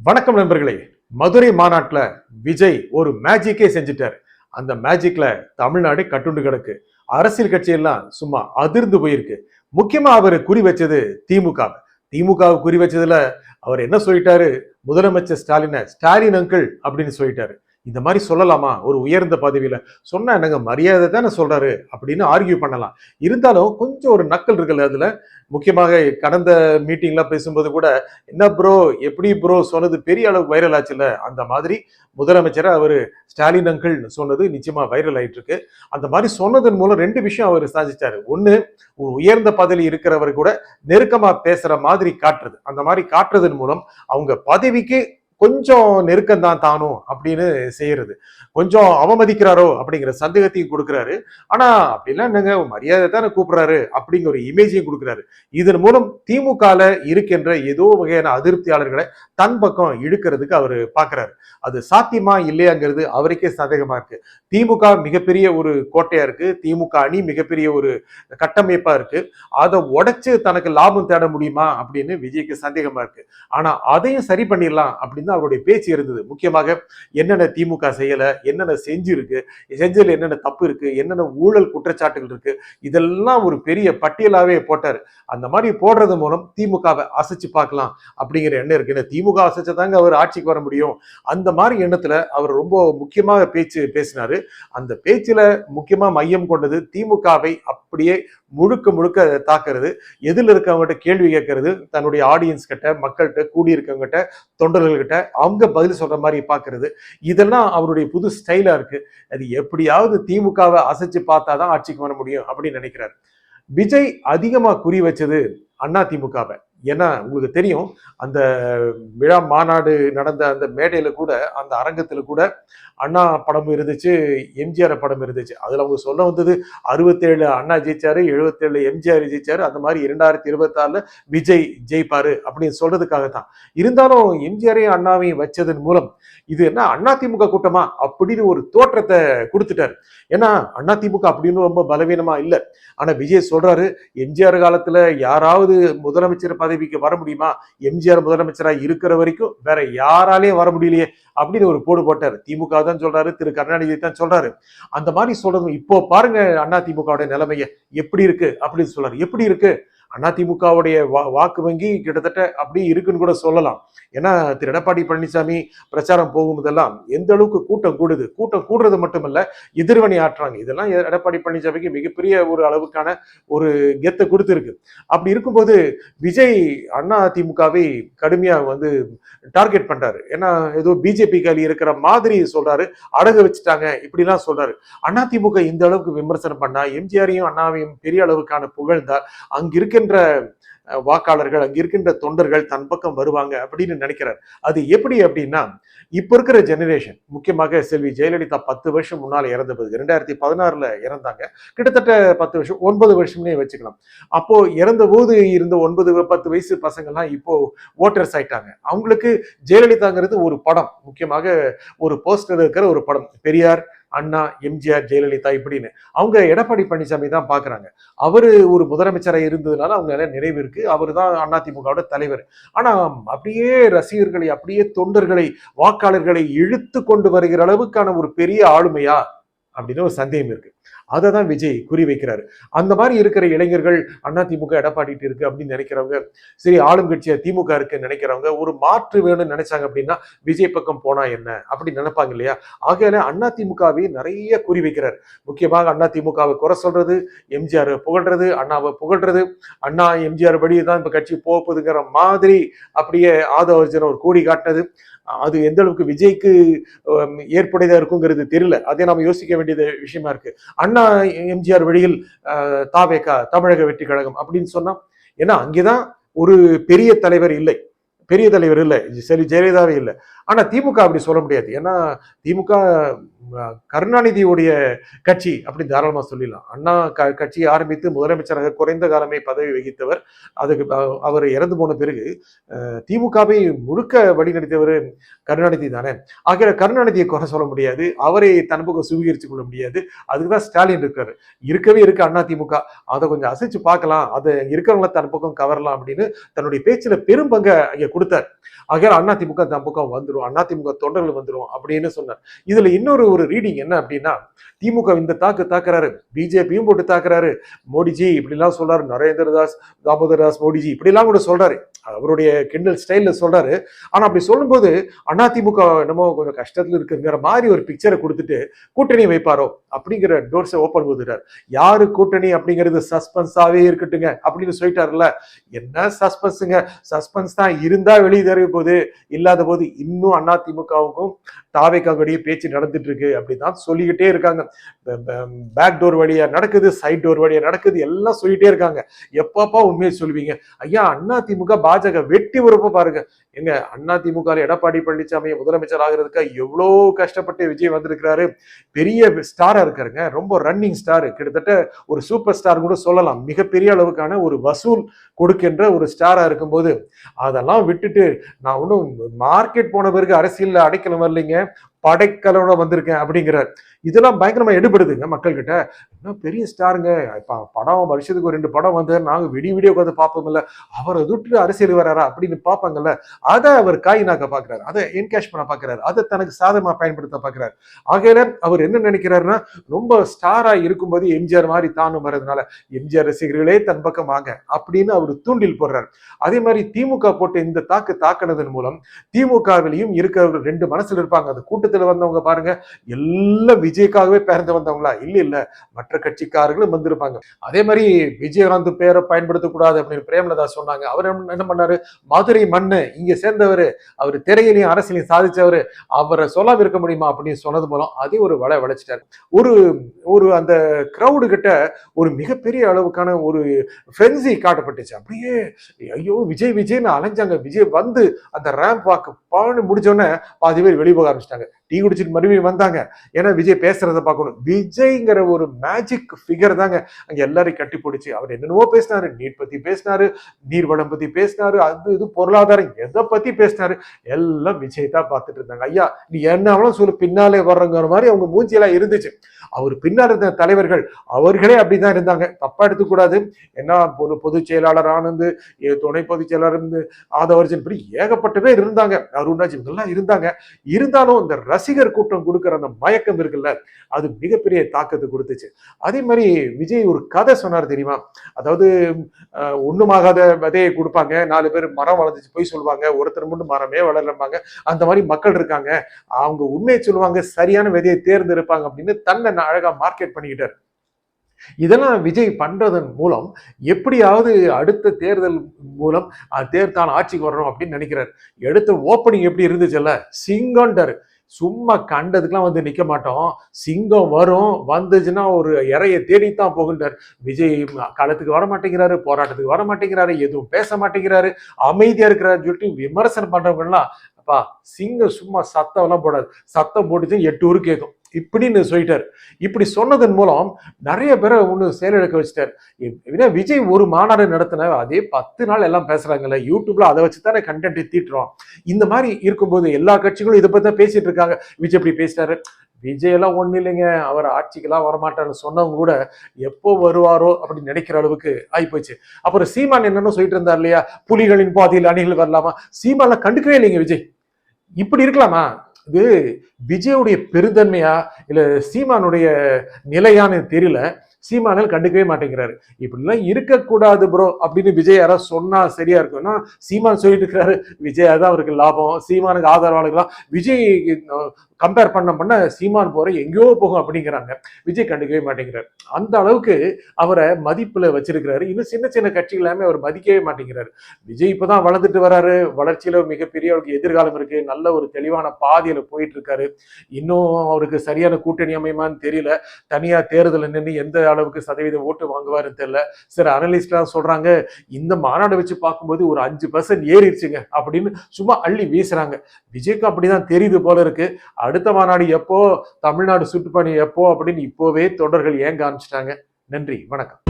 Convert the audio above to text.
வணக்கம் நண்பர்களே. மதுரை மாநாட்டுல விஜய் ஒரு மேஜிக்கே செஞ்சுட்டாரு. அந்த மேஜிக்ல தமிழ்நாடு கட்டுண்டு கிடக்கு. அரசியல் கட்சியெல்லாம் சும்மா அதிர்ந்து போயிருக்கு. முக்கியமா அவர் குறி வச்சது திமுக. திமுக குறி வச்சதுல அவர் என்ன சொல்லிட்டாரு? முதலமைச்சர் ஸ்டாலின் அங்கிள் அப்படின்னு சொல்லிட்டாரு. இந்த மாதிரி சொல்லலாமா? ஒரு உயர்ந்த பதவியில சொன்னா என்னங்க, மரியாதை தானே சொல்றாரு அப்படின்னு ஆர்கியூ பண்ணலாம். இருந்தாலும் கொஞ்சம் ஒரு நக்கல் இருக்குல்ல அதுல. முக்கியமாக கடந்த மீட்டிங்ல பேசும்போது கூட, என்ன ப்ரோ, எப்படி ப்ரோ சொன்னது பெரிய அளவுக்கு வைரல் ஆச்சுல்ல, அந்த மாதிரி முதலமைச்சரை அவரு ஸ்டாலின் அங்கிள் சொன்னது நிச்சயமா வைரல் ஆயிட்டு இருக்கு. அந்த மாதிரி சொன்னதன் மூலம் ரெண்டு விஷயம் அவர் சாதிச்சாரு. ஒண்ணு, ஒரு உயர்ந்த பதவி இருக்கிறவர் கூட நெருக்கமா பேசுற மாதிரி காட்டுறது. அந்த மாதிரி காட்டுறதன் மூலம் அவங்க பதவிக்கு கொஞ்சம் நெருக்கம் தான் தானும் அப்படின்னு செய்யறது. கொஞ்சம் அவமதிக்கிறாரோ அப்படிங்கிற சந்தேகத்தையும் கொடுக்கிறாரு. ஆனா அப்படிலாம் என்னங்க, மரியாதை தானே கூப்பிடுறாரு அப்படிங்கிற ஒரு இமேஜையும் கொடுக்கிறாரு. இதன் மூலம் திமுகல இருக்கின்ற ஏதோ வகையான அதிருப்தியாளர்களை தன் பக்கம் இழுக்கிறதுக்கு அவரு பாக்குறாரு. அது சாத்தியமா இல்லையாங்கிறது அவருக்கே சந்தேகமா இருக்கு. திமுக மிகப்பெரிய ஒரு கோட்டையா இருக்கு. திமுக அணி மிகப்பெரிய ஒரு கட்டமைப்பா இருக்கு. அதை உடைச்சு தனக்கு லாபம் தேட முடியுமா அப்படின்னு விஜய்க்கு சந்தேகமா இருக்கு. ஆனா அதையும் சரி பண்ணிடலாம் அப்படின்னு அவருடைய பேச்சு இருந்தது. முக்கியமாக என்னென்ன திமுக செய்யல, என்னென்ன செஞ்சிருக்கு, செஞ்சதுல என்னென்ன தப்பு இருக்கு, என்னென்ன ஊழல் குற்றச்சாட்டுகள் இருக்கு, இதெல்லாம் ஒரு பெரிய பட்டியலாவே போட்டாரு. அந்த மாதிரி போடுறது மூலம் திமுகவை அசைச்சு பார்க்கலாம் அப்படிங்கிற எண்ணம் இருக்கு. ஏன்னா திமுக அசைச்சதாங்க அவர் ஆட்சிக்கு வர முடியும். அந்த மாதிரி எண்ணத்துல அவர் ரொம்ப முக்கியமாக பேச்சு பேசினாரு. அந்த பேச்சுல முக்கியமா மையம் கொண்டது திமுகவை அப்படியே முழுக்க முழுக்க தாக்குறது, எதில் இருக்கவங்ககிட்ட கேள்வி கேட்கறது, தன்னுடைய ஆடியன்ஸ் கிட்ட, மக்கள்கிட்ட, கூடியிருக்கவங்ககிட்ட, தொண்டர்கள்கிட்ட அவங்க பதில் சொல்ற மாதிரி பாக்குறது. இதெல்லாம் அவருடைய புது ஸ்டைலா இருக்கு. அது எப்படியாவது திமுகவை அசைச்சு பார்த்தாதான் ஆட்சிக்கு வர முடியும் அப்படின்னு நினைக்கிறாரு. விஜய் அதிகமா குறி வச்சது அண்ணா திமுகவை. ஏன்னா உங்களுக்கு தெரியும், அந்த விழா மாநாடு நடந்த அந்த மேடையில கூட, அந்த அரங்கத்துல கூட அண்ணா படம் இருந்துச்சு, எம்ஜிஆர் படம் இருந்துச்சு. அதுல அவங்க சொல்ல வந்தது 67 அண்ணா ஜெயிச்சாரு, 77 எம்ஜிஆர் ஜெயிச்சாரு, அந்த மாதிரி 2026 விஜய் ஜெயிப்பாரு அப்படின்னு சொல்றதுக்காகத்தான். இருந்தாலும் எம்ஜிஆரையும் அண்ணாவையும் வச்சதன் மூலம் இது என்ன அண்ணா திமுக கூட்டமா அப்படின்னு ஒரு தோற்றத்தை கொடுத்துட்டாரு. ஏன்னா அண்ணா திமுக அப்படின்னு ரொம்ப பலவீனமா இல்ல. ஆனா விஜய் சொல்றாரு, எம்ஜிஆர் காலத்துல யாராவது முதலமைச்சர் பதவிக்கு வர முடியுமா? எம்ஜிஆர் முதலமைச்சரா இருக்கிற வரைக்கும் வேற யாராலையும் வர முடியலையே அப்படின்னு ஒரு போடு போட்டாரு. திமுக தான் சொல்றாரு, திரு கருணாநிதி தான் சொல்றாரு. அந்த மாதிரி சொல்றது இப்போ பாருங்க அண்ணா திமுகவுடைய நிலைமைய எப்படி இருக்கு அப்படின்னு சொல்றாரு. எப்படி இருக்கு? அதிமுகவுடைய வாக்கு வங்கி கிட்டத்தட்ட அப்படி இருக்குன்னு கூட சொல்லலாம். ஏன்னா திரு எடப்பாடி பழனிசாமி பிரச்சாரம் போகும்போதெல்லாம் எந்த அளவுக்கு கூட்டம் கூடுது, கூட்டம் கூடுறது மட்டுமல்ல, எதிர்வினை ஆற்றுறாங்க. இதெல்லாம் எடப்பாடி பழனிசாமிக்கு மிகப்பெரிய ஒரு அளவுக்கான ஒரு கெத்தை கொடுத்துருக்கு. அப்படி இருக்கும்போது விஜய் அதிமுகவை கடுமையா டார்கெட் பண்றாரு. ஏன்னா ஏதோ பிஜேபி களி இருக்கிற மாதிரி சொல்றாரு, அடக வச்சுட்டாங்க இப்படிலாம் சொல்றாரு. அதிமுக இந்த அளவுக்கு விமர்சனம் பண்ணா, எம்ஜிஆரையும் அண்ணாவையும் பெரிய அளவுக்கான புகழ்ந்தால் அங்க இருக்கின்ற வாக்காளர்கள், அங்க இருக்கின்ற தொண்டர்கள் தன் பக்கம் வருவாங்க அப்படின்னு நினைக்கிறார். அது எப்படி அப்படின்னா, இப்ப இருக்கிற ஜெனரேஷன், முக்கியமாக செல்வி ஜெயலலிதா 10 வருஷம் முன்னால இறந்த போது 2016 இறந்தாங்க. கிட்டத்தட்ட 10 வருஷம், 9 வருஷம்னே வச்சுக்கலாம். அப்போ இறந்த போது இருந்த 9-10 வயசு பசங்கள்லாம் இப்போ ஓட்டர்ஸ் ஆயிட்டாங்க. அவங்களுக்கு ஜெயலலிதாங்கிறது ஒரு படம், முக்கியமாக ஒரு போஸ்டர் இருக்கிற ஒரு படம். பெரியார், அண்ணா, எம்ஜிஆர், ஜெயலலிதா இப்படின்னு. அவங்க எடப்பாடி பழனிசாமி தான் பாக்குறாங்க. அவரு ஒரு முதலமைச்சராக இருந்ததுனால அவங்க நிறைவு இருக்கு. அவரு தான் அதிமுகவோட தலைவர். ஆனா அப்படியே ரசிகர்களை, அப்படியே தொண்டர்களை, வாக்காளர்களை இழுத்து கொண்டு வருகிற அளவுக்கான ஒரு பெரிய ஆளுமையா அப்படின்னு ஒரு சந்தேகம் இருக்கு. அதை தான் விஜய் குறி வைக்கிறாரு. அந்த மாதிரி இருக்கிற இளைஞர்கள் அதிமுக எடப்பாடிட்டு இருக்கு அப்படின்னு நினைக்கிறவங்க, சரி ஆளும் கட்சியா திமுக இருக்குன்னு நினைக்கிறவங்க, ஒரு மாற்று வேணும்னு நினைச்சாங்க அப்படின்னா விஜய் பக்கம் போனா என்ன அப்படின்னு நினைப்பாங்க இல்லையா? ஆகையால அதிமுகவை நிறைய குறி வைக்கிறார். முக்கியமாக அதிமுகவை குறை சொல்றது, எம்ஜிஆர் புகழ்றது, அண்ணாவை புகழ்றது, அண்ணா எம்ஜிஆர் படி தான் இப்ப கட்சி போகுதுங்கிற மாதிரி அப்படியே ஆதவர்ஜன ஒரு கோடி காட்டினது. அது எந்த அளவுக்கு விஜய்க்கு ஏற்புடையதா இருக்குங்கிறது தெரியல. அதே நாம யோசிக்க வேண்டியது விஷயமா இருக்கு. அண்ணா எம்ஜிஆர் வழியில் தாவேகா, தமிழக வெற்றி கழகம் அப்படின்னு சொன்னா, ஏன்னா அங்கேதான் ஒரு பெரிய தலைவர் இல்லை, செல்வி ஜெயலலிதாவே இல்லை. ஆனா திமுக அப்படி சொல்ல முடியாது. ஏன்னா திமுக கருணாநிதியுடைய கட்சி அப்படி தாராளமா சொல்லிடலாம். அண்ணா கட்சியை ஆரம்பித்து முதலமைச்சராக குறைந்த காலமே பதவி வகித்தவர். அதுக்கு அவர் இறந்து போன பிறகு திமுகவை முழுக்க வழிநடத்தியவர் கருணாநிதி தானே. ஆகிய கருணாநிதியை குறை சொல்ல முடியாது, அவரை தன் பக்கம் சுவீகரித்து கொள்ள முடியாது. அதுக்குதான் ஸ்டாலின் இருக்காரு. இருக்கவே இருக்கு அண்ணா திமுக, அதை கொஞ்சம் அசைச்சு பார்க்கலாம், அதை இருக்கிறவங்கள தன் பக்கம் கவரலாம் அப்படின்னு தன்னுடைய பேச்சுல பெரும் பங்கை அங்க கொடுத்தார். ஆகிய அண்ணா திமுக தன் பக்கம் வந்துடும், அண்ணா திமுக தொண்டர்கள் வந்துடும் அப்படின்னு சொன்னார். இதுல இன்னொரு ஒரு ரீடிங் என்ன அப்படின்னா, திமுக இந்த தாக்குறாரு, பிஜேபியும் போட்டு தாக்குறாரு, மோடிஜி இப்படிலாம் சொல்றாரு, நரேந்திரதாஸ் தாமோதரதாஸ் மோடிஜி இப்படிலாம் கூட சொல்றாரு, அவருடைய கிண்டல் ஸ்டைல்ல சொல்றாரு. ஆனா அப்படி சொல்லும்போது அதிமுக என்னமோ கொஞ்சம் கஷ்டத்துல இருக்குங்கிற மாதிரி ஒரு பிக்சரை கொடுத்துட்டு கூட்டணி வைப்பாரோ அப்படிங்கிற டோர்ஸை ஓபன் பண்ணுறாரு. யாரு கூட்டணி அப்படிங்கிறது சஸ்பென்ஸாவே இருக்கட்டுங்க அப்படின்னு சொல்லிட்டாருல்ல. என்ன சஸ்பென்ஸுங்க, சஸ்பென்ஸ் தான் இருந்தா வெளியே தெரிய போகுது, இல்லாத போது இன்னும் அதிமுகவுக்கும் தாவேக்காவுடைய பேச்சு நடந்துட்டு இருக்கு அப்படிதான் சொல்லிக்கிட்டே இருக்காங்க. பேக் டோர் வழியா நடக்குது, சைட் டோர் வழியா நடக்குது, எல்லாம் சொல்லிட்டே இருக்காங்க. எப்பப்பா உண்மையை சொல்லுவீங்க ஐயா? அதிமுக பாஜக வெட்டி உறுப்ப பாருங்க. எங்க அதிமுக எடப்பாடி பழனிசாமி முதலமைச்சர் ஆகிறதுக்கு எவ்வளவு கஷ்டப்பட்டு விஜய் வந்திருக்கிறாரு. பெரிய ஸ்டாரா இருக்காருங்க, ரொம்ப ரன்னிங் ஸ்டார், கிட்டத்தட்ட ஒரு சூப்பர் ஸ்டார் கூட சொல்லலாம். மிகப்பெரிய அளவுக்கான ஒரு வசூல் கொடுக்கின்ற ஒரு ஸ்டாரா இருக்கும்போது அதெல்லாம் விட்டுட்டு நான் ஒன்றும் மார்க்கெட் போன பிறகு அரசியல் அடைக்கலம் வரலைங்க, படைக்கலோட வந்திருக்கேன் அப்படிங்கிறார். இதெல்லாம் பயங்கரமா எடுபடுதுங்க மக்கள் கிட்ட. இன்னும் பெரிய ஸ்டாருங்க, படம் வருஷத்துக்கு ஒரு 2 படம் வந்து நாங்க விடிய உட்காந்து பார்ப்போம்ல, அவரை விட்டு அரசியல் வராரா அப்படின்னு பார்ப்பாங்கல்ல, அதை அவர் காயினாக்க பாக்குறாரு, அதை என்கேஷ் பண்ண பாக்குறாரு, அதை தனக்கு சாதகமா பயன்படுத்த பாக்குறாரு. ஆகையில அவர் என்ன நினைக்கிறாருன்னா, ரொம்ப ஸ்டாரா இருக்கும்போது எம்ஜிஆர் மாதிரி தானும் வர்றதுனால எம்ஜிஆர் ரசிகர்களே தன் பக்கம் வாங்க அப்படின்னு அவர் தூண்டில் போடுறாரு. அதே மாதிரி திமுக போட்டு இந்த தாக்குனதன் மூலம் திமுகவிலையும் இருக்கிற 2 மனசுல இருப்பாங்க. அந்த கூட்டத்தில் வந்தவங்க பாருங்க, எல்லாம் விஜய்க்காகவே பேர்ந்து வந்தவங்களா? இல்ல, மற்ற கட்சிக்காரர்களும் வந்திருப்பாங்க. அதே மாதிரி விஜயகாந்த் பேரை பயன்படுத்தக்கூடாது அப்படின்னு பிரேமலதா சொன்னாங்க. அவர் என்ன பண்ணாரு, மதுரை மண்ணு இங்க சேர்ந்தவர், அவர் திரையிலையும் அரசியலையும் சாதிச்சவர், அவரை சொல்லாம இருக்க முடியுமா அப்படின்னு சொன்னது மூலம் அதே ஒரு வளைச்சிட்டாரு. ஒரு ஒரு அந்த கிரௌடு கிட்ட ஒரு மிகப்பெரிய அளவுக்கான ஒரு ஃப்ரென்சி காட்டப்பட்டுச்சு. அப்படியே ஐயோ விஜய் விஜய்னு அலைஞ்சாங்க. விஜய் வந்து அந்த ரேம்ப் வாக்கு பான்னு முடிஞ்சோடனே பாதி பேர் வெளியே போக ஆரம்பிச்சிட்டாங்க. டீ குடிச்சிட்டு மறுபடியும் வந்தாங்க. ஏன்னா விஜய் பேசுறத பார்க்கணும். விஜய்ங்கிற ஒரு மேஜிக் ஃபிகர் தாங்க அங்க எல்லாரையும் கட்டி பிடிச்சி அவர் என்னென்னவோ பேசினாரு. நீட் பத்தி பேசினாரு, நீர்வளம் பத்தி பேசினாரு, அது இது பொருளாதாரம் எதை பத்தி பேசினாரு, எல்லாம் விஜய் தான் பார்த்துட்டு இருந்தாங்க. ஐயா நீ என்ன சொல்லு, பின்னாலே வர்றங்கிற மாதிரி அவங்க மூஞ்சியெல்லாம் இருந்துச்சு. அவர் பின்னால் இருந்த தலைவர்கள் அவர்களே அப்படிதான் இருந்தாங்க, தப்பா எடுத்துக்கூடாது. ஏன்னா பொதுச் செயலாளர் ஆனந்து, துணை பொதுச் செயலாளர் இருந்து ஆதவர்ஜன், இப்படி ஏகப்பட்ட பேர் இருந்தாங்க, அருண்ராஜ் இவங்கெல்லாம் இருந்தாங்க. இருந்தாலும் இந்த ரசிகர் கூட்டம் கொடுக்கிற அந்த மயக்கம் இருக்குல்ல, அது மிகப்பெரிய தாக்கத்தை கொடுத்துச்சு. அதே மாதிரி விஜய் ஒரு கதை சொன்னார் தெரியுமா? அதாவது ஒண்ணுமாகாத விதையை கொடுப்பாங்க, 4 பேர் மரம் வளர்ந்துச்சு போய் சொல்லுவாங்க, ஒருத்தர் மட்டும் மரமே வளரப்பாங்க. அந்த மாதிரி மக்கள் இருக்காங்க, அவங்க உண்மையை சொல்லுவாங்க, சரியான விதையை தேர்ந்தெடுப்பாங்க அப்படின்னு தன்னை அழகா மார்க்கெட் பண்ணிக்கிட்டார். இதெல்லாம் விஜய் பண்றதன் மூலம் எப்படியாவது அடுத்த தேர்தல் மூலம் தான் ஆட்சிக்கு வரணும் அப்படின்னு நினைக்கிறார். எடுத்த ஓப்பனிங் எப்படி இருந்துச்சுல்ல, சிங்கம்ன்றாரு. சும்மா கண்டதுக்கெல்லாம் வந்து நிக்க மாட்டோம், சிங்கம் வரும், வந்துச்சுன்னா ஒரு இறைய தேடித்தான் போகின்றார். விஜய் களத்துக்கு வர மாட்டேங்கிறாரு, போராட்டத்துக்கு வர மாட்டேங்கிறாரு, எதுவும் பேச மாட்டேங்கிறாரு, அமைதியா இருக்கிறாரு சொல்லிட்டு விமர்சனம் பண்றவங்கலாம், அப்பா சிங்கம் சும்மா சத்தம் எல்லாம் போடாது, சத்தம் போட்டுச்சு 8 ஊர் கேட்கும் இப்படின்னு சொல்லிட்டாரு. இப்படி சொன்னதன் மூலம் நிறைய பேரை ஒண்ணு செயலிழக்க வச்சுட்டாரு. விஜய் ஒரு மாநாடு நடத்தின அதே 10 நாள் எல்லாம் பேசுறாங்கல்ல யூடியூப்ல, அதை வச்சுதானே கண்டென்ட் தீட்டுறோம். இந்த மாதிரி இருக்கும்போது எல்லா கட்சிகளும் இதை பத்தி தான் பேசிட்டு இருக்காங்க. விஜய் இப்படி பேசிட்டாரு, விஜய் எல்லாம் ஒண்ணு இல்லைங்க, அவர் ஆட்சிக்கெல்லாம் வரமாட்டாருன்னு சொன்னவங்க கூட எப்போ வருவாரோ அப்படின்னு நினைக்கிற அளவுக்கு ஆயிப்போச்சு. அப்புறம் சீமான் என்னன்னு சொல்லிட்டு இருந்தார் இல்லையா, புலிகளின் பாதையில் அணிகள் வரலாமா, சீமான்லாம் கண்டுக்கவே இல்லைங்க விஜய். இப்படி இருக்கலாமா? இது விஜயுடைய பெருந்தன்மையா இல்ல சீமானுடைய நிலையான்னு தெரியல. சீமானால் கண்டுக்கவே மாட்டேங்கிறாரு. இப்படிலாம் இருக்கக்கூடாது ப்ரோ அப்படின்னு விஜய் யாராவது சொன்னா சரியா இருக்கும்னா, சீமான் சொல்லிட்டு இருக்கிறாரு விஜய் தான் அவருக்கு லாபம், சீமானுக்கு ஆதரவாளர்கள்லாம் விஜய் கம்பேர் பண்ண சீமான் போற எங்கேயோ போகும் அப்படிங்கிறாங்க. விஜய் கண்டுக்கவே மாட்டேங்கிறார். அந்த அளவுக்கு அவரை மதிப்புல வச்சிருக்கிறாரு. இன்னும் சின்ன சின்ன கட்சிகள் எல்லாமே அவர் மதிக்கவே மாட்டேங்கிறாரு. விஜய் இப்பதான் வளர்ந்துட்டு வராரு, வளர்ச்சியில மிகப்பெரிய அவருக்கு எதிர்காலம் இருக்கு, நல்ல ஒரு தெளிவான பாதையில போயிட்டு இருக்காரு. இன்னும் அவருக்கு சரியான கூட்டணி அமையுமான்னு தெரியல. தனியா தேர்தல் நின்று எந்த அளவுக்கு சதவீத ஓட்டு வாங்குவாருன்னு தெரியல. சில அனலிஸ்ட்லாம் சொல்றாங்க இந்த மாநாடு வச்சு பார்க்கும்போது ஒரு 5% ஏறிடுச்சுங்க அப்படின்னு சும்மா அள்ளி வீசுறாங்க. விஜய்க்கு அப்படிதான் தெரியுது போல இருக்கு. அடுத்த மாநாடு எப்போ, தமிழ்நாடு சுற்றுப்பயணம் எப்போ அப்படின்னு இப்போவே தொடர்கள் ஏங்க ஆரம்பிச்சிட்டாங்க. நன்றி, வணக்கம்.